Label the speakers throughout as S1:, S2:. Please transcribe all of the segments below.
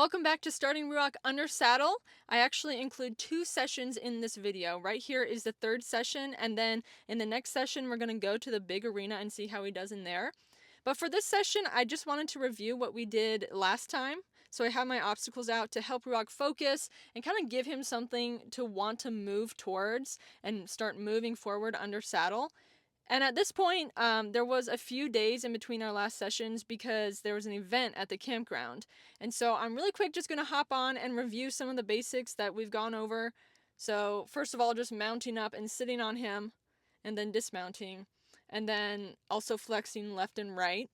S1: Welcome back to Starting Ruach Under Saddle. I actually include 2 sessions in this video. Right here is the 3rd session, and then in the next session we're going to go to the big arena and see how he does in there. But for this session, I just wanted to review what we did last time. So I have my obstacles out to help Ruach focus and kind of give him something to want to move towards and start moving forward under saddle. And at this point, there was a few days in between our last sessions because there was an event at the campground. And so I'm really quick just going to hop on and review some of the basics that we've gone over. So first of all, just mounting up and sitting on him, and then dismounting, and then also flexing left and right.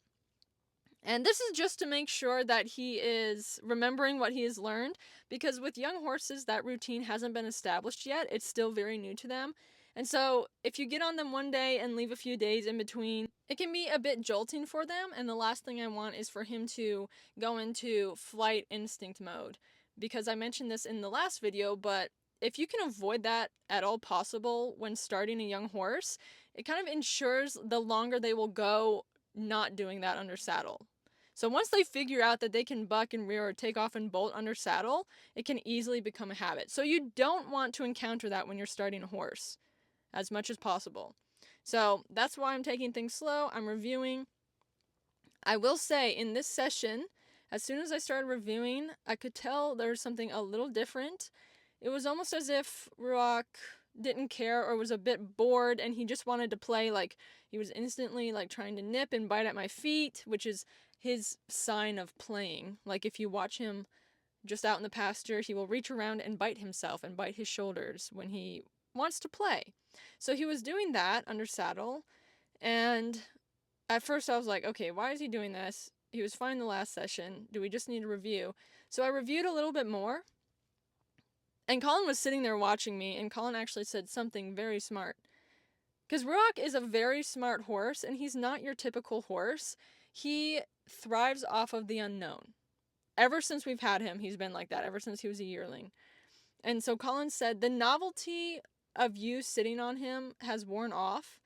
S1: And this is just to make sure that he is remembering what he has learned, because with young horses, that routine hasn't been established yet. It's still very new to them. And so if you get on them one day and leave a few days in between, it can be a bit jolting for them. And the last thing I want is for him to go into flight instinct mode, because I mentioned this in the last video, but if you can avoid that at all possible when starting a young horse, it kind of ensures the longer they will go not doing that under saddle. So once they figure out that they can buck and rear or take off and bolt under saddle, it can easily become a habit. So you don't want to encounter that when you're starting a horse as much as possible. So that's why I'm taking things slow. I'm reviewing. I will say in this session, as soon as I started reviewing, I could tell there was something a little different. It was almost as if Ruach didn't care or was a bit bored and he just wanted to play. Like, he was instantly like trying to nip and bite at my feet, which is his sign of playing. Like, if you watch him just out in the pasture, he will reach around and bite himself and bite his shoulders when he wants to play. So he was doing that under saddle, and at first I was like, okay, why is he doing this? He was fine the last session. Do we just need a review? So I reviewed a little bit more, and Colin was sitting there watching me, and Colin actually said something very smart. Because Ruach is a very smart horse, and he's not your typical horse. He thrives off of the unknown. Ever since we've had him, he's been like that, ever since he was a yearling. And so Colin said the novelty of you sitting on him has worn off.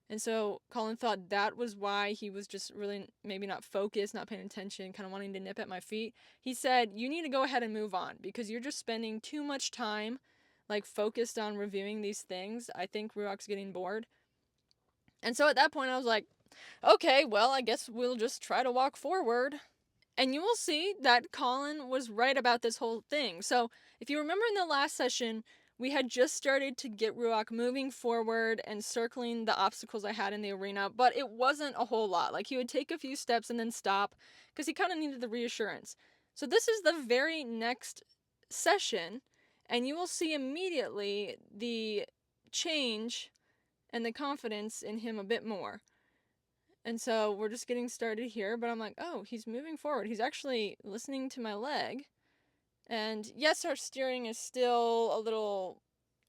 S1: And so Colin thought that was why he was just really maybe not focused, not paying attention, kind of wanting to nip at my feet. He said, you need to go ahead and move on because you're just spending too much time like focused on reviewing these things. I think Ruach's getting bored. And so at that point I was like, okay, well, I guess we'll just try to walk forward. And you will see that Colin was right about this whole thing. So if you remember in the last session, we had just started to get Ruach moving forward and circling the obstacles I had in the arena, but it wasn't a whole lot. Like, he would take a few steps and then stop because he kind of needed the reassurance. So this is the very next session, and you will see immediately the change and the confidence in him a bit more. And so we're just getting started here, but I'm like, oh, he's moving forward. He's actually listening to my leg. And yes, our steering is still a little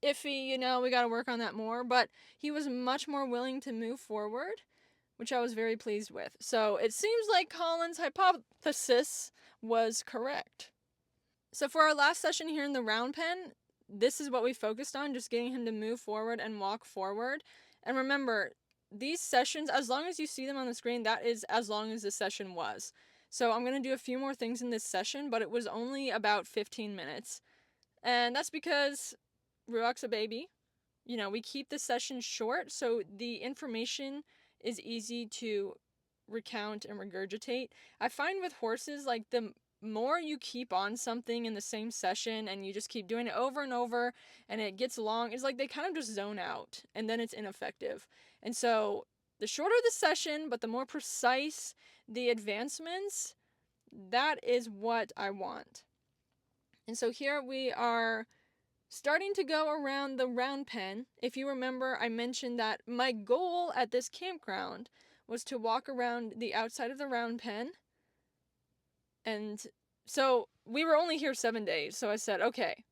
S1: iffy, we got to work on that more, but he was much more willing to move forward, which I was very pleased with. So it seems like Colin's hypothesis was correct. So for our last session here in the round pen, this is what we focused on, just getting him to move forward and walk forward. And remember, these sessions, as long as you see them on the screen, that is as long as the session was. So I'm going to do a few more things in this session, but it was only about 15 minutes. And that's because Ruach's a baby. We keep the session short, so the information is easy to recount and regurgitate. I find with horses, like, the more you keep on something in the same session and you just keep doing it over and over and it gets long, it's like they kind of just zone out and then it's ineffective. And so the shorter the session, but the more precise the advancements, that is what I want. And so here we are starting to go around the round pen. If you remember, I mentioned that my goal at this campground was to walk around the outside of the round pen. And so we were only here 7 days. So I said, okay,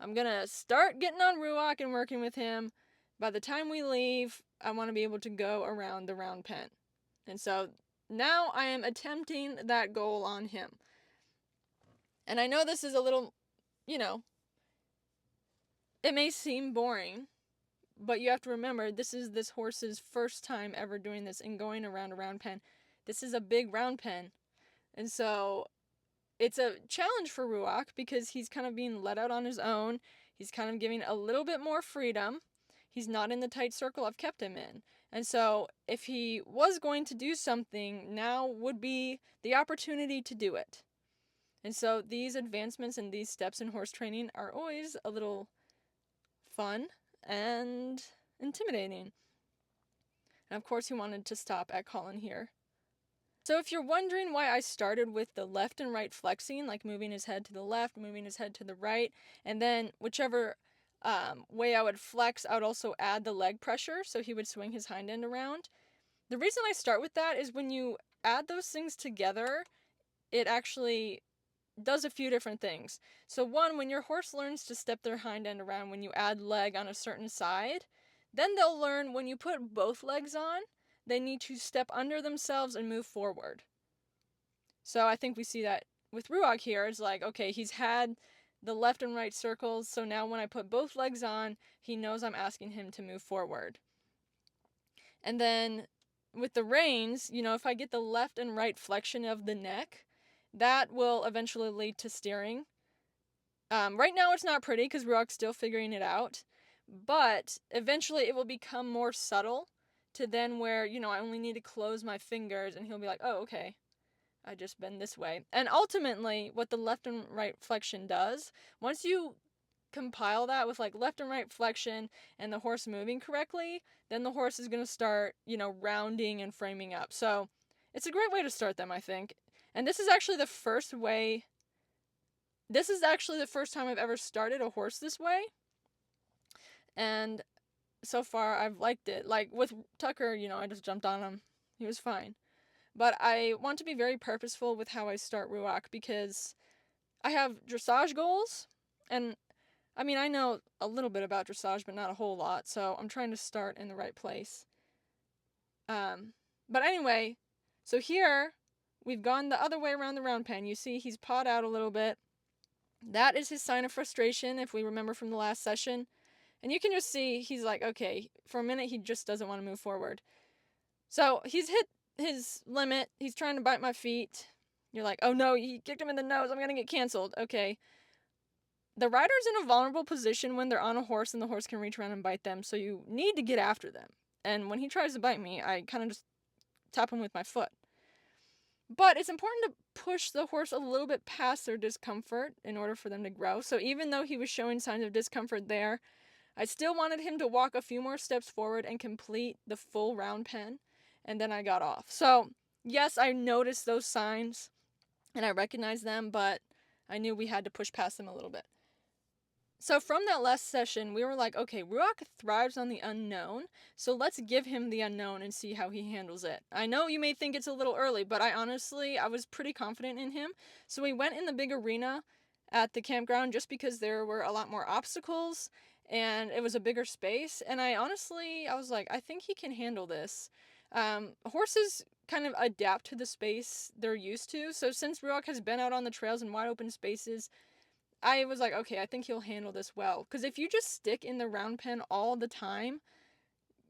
S1: I'm going to start getting on Ruach and working with him. By the time we leave, I want to be able to go around the round pen. And so now I am attempting that goal on him. And I know this is a little, it may seem boring, but you have to remember, this is this horse's first time ever doing this and going around a round pen. This is a big round pen. And so it's a challenge for Ruach because he's kind of being let out on his own. He's kind of giving a little bit more freedom. He's not in the tight circle I've kept him in. And so if he was going to do something, now would be the opportunity to do it. And so these advancements and these steps in horse training are always a little fun and intimidating. And of course he wanted to stop at Colin here. So if you're wondering why I started with the left and right flexing, like moving his head to the left, moving his head to the right, and then whichever way I would flex, I would also add the leg pressure, so he would swing his hind end around. The reason I start with that is when you add those things together, it actually does a few different things. So one, when your horse learns to step their hind end around when you add leg on a certain side, then they'll learn when you put both legs on, they need to step under themselves and move forward. So I think we see that with Ruach here. It's like, okay, he's had the left and right circles, so now when I put both legs on, he knows I'm asking him to move forward. And then with the reins, if I get the left and right flexion of the neck, that will eventually lead to steering. Right now it's not pretty because Ruach's still figuring it out, but eventually it will become more subtle to then where, I only need to close my fingers and he'll be like, oh, okay, I just bend this way. And ultimately, what the left and right flexion does, once you compile that with like left and right flexion and the horse moving correctly, then the horse is going to start, rounding and framing up. So it's a great way to start them, I think. And this is actually the first time I've ever started a horse this way. And so far I've liked it. Like with Tucker, I just jumped on him. He was fine. But I want to be very purposeful with how I start Ruach because I have dressage goals. And I mean, I know a little bit about dressage, but not a whole lot. So I'm trying to start in the right place. But anyway, so here we've gone the other way around the round pen. You see he's pawed out a little bit. That is his sign of frustration, if we remember from the last session. And you can just see he's like, okay, for a minute he just doesn't want to move forward. So he's hit his limit. He's trying to bite my feet. You're like, oh no, he kicked him in the nose. I'm going to get canceled. Okay. The rider's in a vulnerable position when they're on a horse and the horse can reach around and bite them. So you need to get after them. And when he tries to bite me, I kind of just tap him with my foot. But it's important to push the horse a little bit past their discomfort in order for them to grow. So even though he was showing signs of discomfort there, I still wanted him to walk a few more steps forward and complete the full round pen, and then I got off. So, yes, I noticed those signs, and I recognized them, but I knew we had to push past them a little bit. So from that last session, we were like, okay, Ruach thrives on the unknown, so let's give him the unknown and see how he handles it. I know you may think it's a little early, but I was pretty confident in him. So we went in the big arena at the campground just because there were a lot more obstacles and it was a bigger space. And I was like, I think he can handle this. Horses kind of adapt to the space they're used to. So since Ruach has been out on the trails in wide open spaces, I was like, okay, I think he'll handle this well. Because if you just stick in the round pen all the time,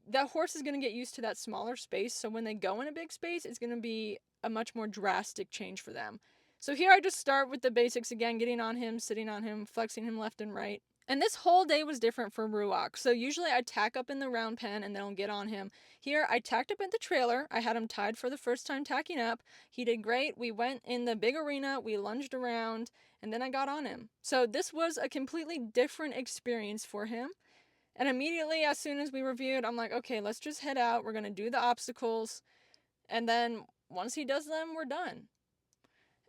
S1: that horse is going to get used to that smaller space. So when they go in a big space, it's going to be a much more drastic change for them. So here I just start with the basics again, getting on him, sitting on him, flexing him left and right. And this whole day was different for Ruach. So usually I tack up in the round pen and then I'll get on him. Here I tacked up at the trailer. I had him tied for the first time tacking up. He did great. We went in the big arena. We lunged around and then I got on him. So this was a completely different experience for him. And immediately as soon as we reviewed, I'm like, okay, let's just head out. We're going to do the obstacles. And then once he does them, we're done.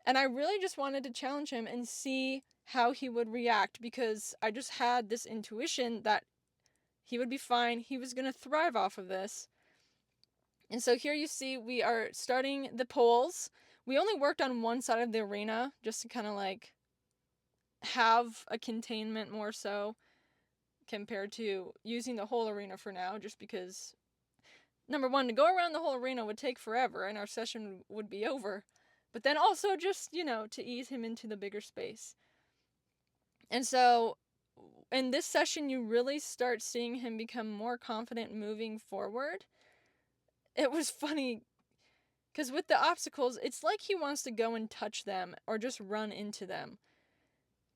S1: And I really just wanted to challenge him and see how he would react because I just had this intuition that he would be fine. He was going to thrive off of this. And so here you see we are starting the poles. We only worked on one side of the arena just to kind of like have a containment more so compared to using the whole arena for now, just because number one, to go around the whole arena would take forever and our session would be over. But then also just, to ease him into the bigger space. And so in this session, you really start seeing him become more confident moving forward. It was funny Because with the obstacles, it's like he wants to go and touch them or just run into them.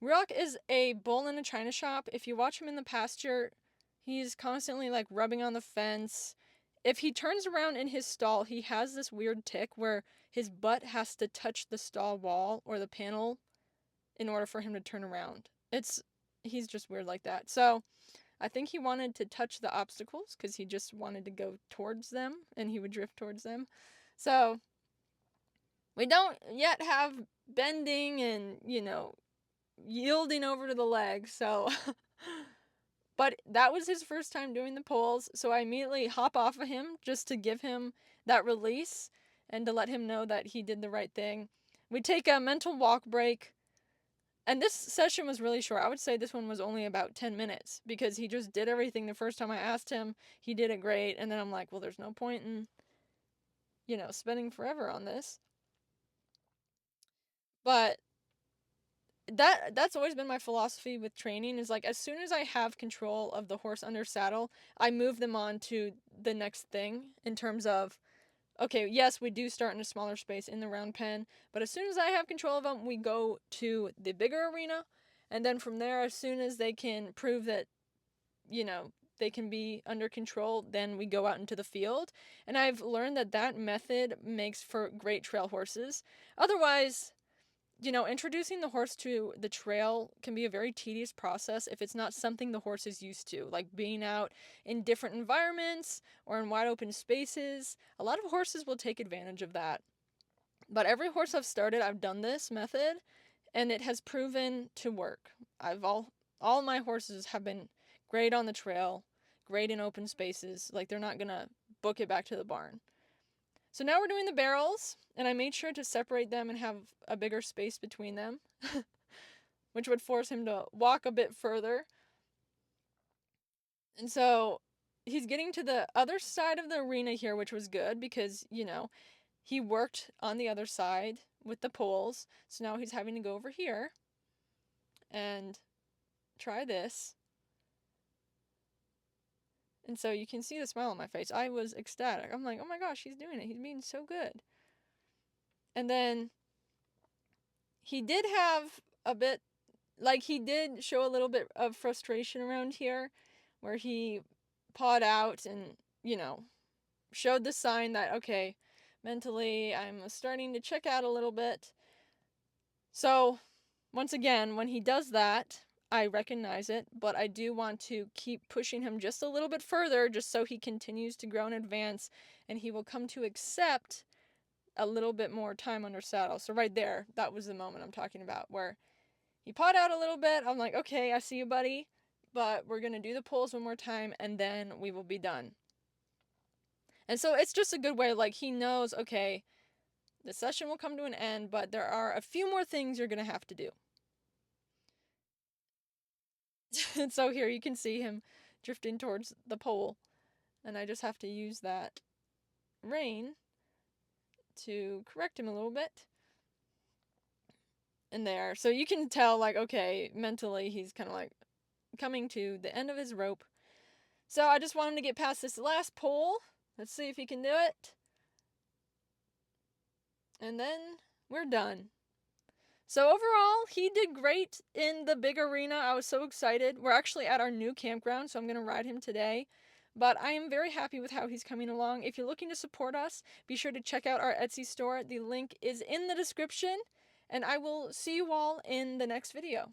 S1: Ruach is a bull in a china shop. If you watch him in the pasture, he's constantly like rubbing on the fence. If he turns around in his stall, he has this weird tick where his butt has to touch the stall wall or the panel in order for him to turn around. He's just weird like that. So I think he wanted to touch the obstacles because he just wanted to go towards them and he would drift towards them. So we don't yet have bending and, yielding over to the leg. So, but that was his first time doing the poles. So I immediately hop off of him just to give him that release and to let him know that he did the right thing. We take a mental walk break. And this session was really short. I would say this one was only about 10 minutes because he just did everything the first time I asked him. He did it great. And then I'm like, well, there's no point in, spending forever on this. But that's always been my philosophy with training is like as soon as I have control of the horse under saddle, I move them on to the next thing in terms of okay, yes, we do start in a smaller space in the round pen, but as soon as I have control of them, we go to the bigger arena. And then from there, as soon as they can prove that, they can be under control, then we go out into the field. And I've learned that method makes for great trail horses. Otherwise, introducing the horse to the trail can be a very tedious process if it's not something the horse is used to, like being out in different environments or in wide open spaces. A lot of horses will take advantage of that. But every horse I've started, I've done this method, and it has proven to work. All my horses have been great on the trail, great in open spaces. Like they're not gonna book it back to the barn. So now we're doing the barrels, and I made sure to separate them and have a bigger space between them, which would force him to walk a bit further. And so he's getting to the other side of the arena here, which was good because, he worked on the other side with the poles. So now he's having to go over here and try this. And so you can see the smile on my face. I was ecstatic. I'm like, oh my gosh, he's doing it. He's being so good. And then he did have a bit, he did show a little bit of frustration around here where he pawed out and, showed the sign that, okay, mentally I'm starting to check out a little bit. So, once again, when he does that, I recognize it, but I do want to keep pushing him just a little bit further just so he continues to grow and advance and he will come to accept a little bit more time under saddle. So right there, that was the moment I'm talking about where he pawed out a little bit. I'm like, okay, I see you, buddy, but we're going to do the pulls one more time and then we will be done. And so it's just a good way, like he knows, okay, the session will come to an end, but there are a few more things you're going to have to do. And so here you can see him drifting towards the pole. And I just have to use that rein to correct him a little bit. And there. So you can tell, like, okay, mentally he's kind of like coming to the end of his rope. So I just want him to get past this last pole. Let's see if he can do it. And then we're done. So overall, he did great in the big arena. I was so excited. We're actually at our new campground, so I'm going to ride him today. But I am very happy with how he's coming along. If you're looking to support us, be sure to check out our Etsy store. The link is in the description. And I will see you all in the next video.